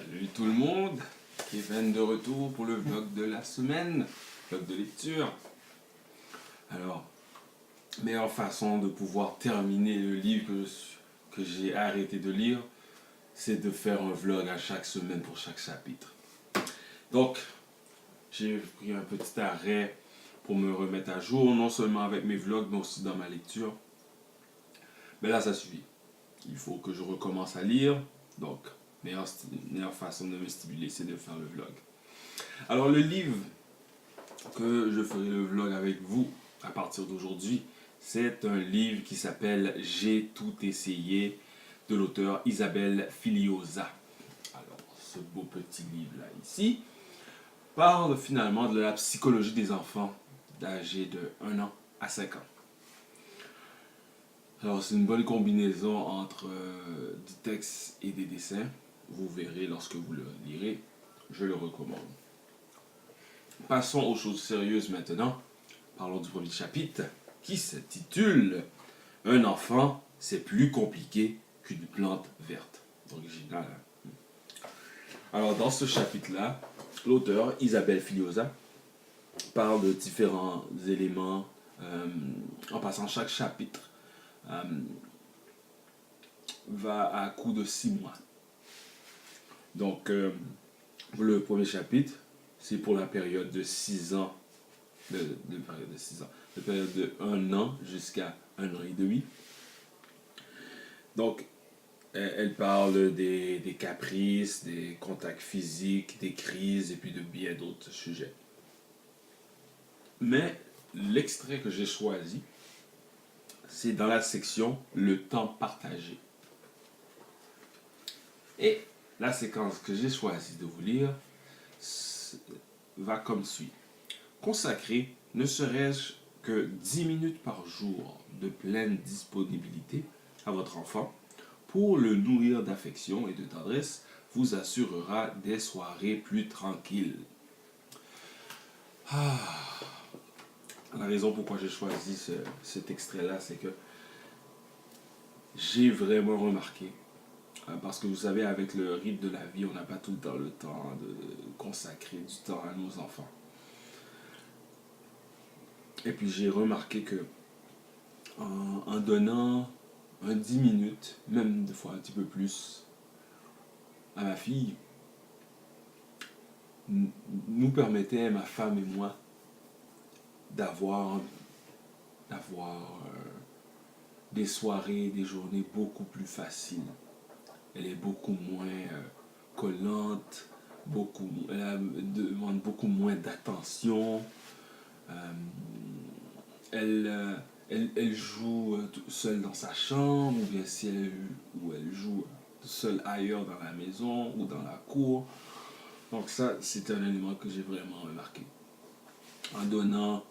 Salut tout le monde, Kevin de retour pour le vlog de la semaine, vlog de lecture. Alors, meilleure façon de pouvoir terminer le livre que j'ai arrêté de lire, c'est de faire un vlog à chaque semaine pour chaque chapitre. Donc, j'ai pris un petit arrêt pour me remettre à jour, non seulement avec mes vlogs, mais aussi dans ma lecture. Mais là, ça suffit. Il faut que je recommence à lire, donc meilleure façon de me stimuler, c'est de faire le vlog. Alors le livre que je ferai le vlog avec vous à partir d'aujourd'hui, c'est un livre qui s'appelle J'ai tout essayé de l'auteur Isabelle Filiosa. Alors ce beau petit livre là ici parle finalement de la psychologie des enfants âgés de 1 an à 5 ans. Alors c'est une bonne combinaison entre du texte et des dessins. Vous verrez lorsque vous le lirez, je le recommande. Passons aux choses sérieuses maintenant. Parlons du premier chapitre qui s'intitule « Un enfant, c'est plus compliqué qu'une plante verte ». Original, hein? Alors dans ce chapitre-là, l'auteur Isabelle Filiosa parle de différents éléments en passant chaque chapitre va à coup de 6 mois. Donc, le premier chapitre, c'est pour la période de 6 ans, la période de 1 an jusqu'à 1 an et demi. Donc, elle parle des caprices, des contacts physiques, des crises et puis de bien d'autres sujets. Mais l'extrait que j'ai choisi, c'est dans la section « Le temps partagé ». Et la séquence que j'ai choisi de vous lire va comme suit. Consacrez ne serait-ce que 10 minutes par jour de pleine disponibilité à votre enfant pour le nourrir d'affection et de tendresse vous assurera des soirées plus tranquilles. La raison pourquoi j'ai choisi cet extrait-là, c'est que j'ai vraiment remarqué, parce que vous savez, avec le rythme de la vie, on n'a pas tout le temps le temps de consacrer du temps à nos enfants. Et puis j'ai remarqué que en donnant 10 minutes, même des fois un petit peu plus, à ma fille, nous permettait, ma femme et moi, d'avoir des soirées, des journées beaucoup plus faciles. Elle est beaucoup moins collante, elle demande beaucoup moins d'attention. Elle joue seule dans sa chambre, ou bien si elle joue seule ailleurs dans la maison ou dans la cour. Donc ça, c'est un élément que j'ai vraiment remarqué. En donnant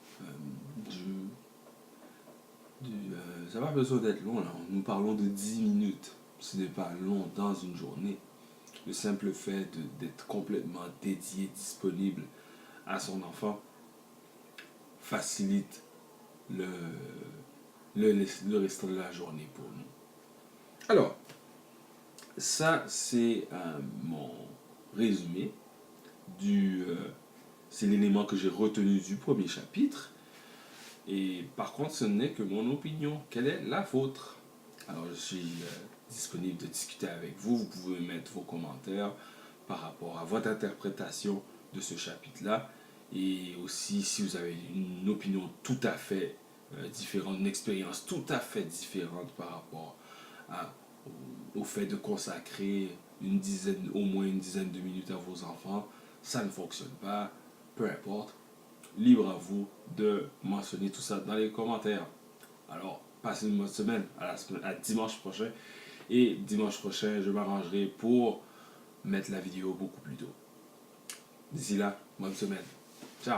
ça n'a pas besoin d'être long, là. Nous parlons de 10 minutes. Ce n'est pas long dans une journée. Le simple fait d'être complètement dédié, disponible à son enfant, facilite le restant de la journée pour nous. Alors, ça c'est mon résumé c'est l'élément que j'ai retenu du premier chapitre. Et par contre, ce n'est que mon opinion. Quelle est la vôtre? Alors, je suis disponible de discuter avec vous. Vous pouvez mettre vos commentaires par rapport à votre interprétation de ce chapitre-là. Et aussi, si vous avez une opinion tout à fait différente, une expérience tout à fait différente par rapport au fait de consacrer au moins une dizaine de minutes à vos enfants, ça ne fonctionne pas, peu importe. Libre à vous de mentionner tout ça dans les commentaires. Alors, passez une bonne semaine, à dimanche prochain. Et dimanche prochain, je m'arrangerai pour mettre la vidéo beaucoup plus tôt. D'ici là, bonne semaine. Ciao!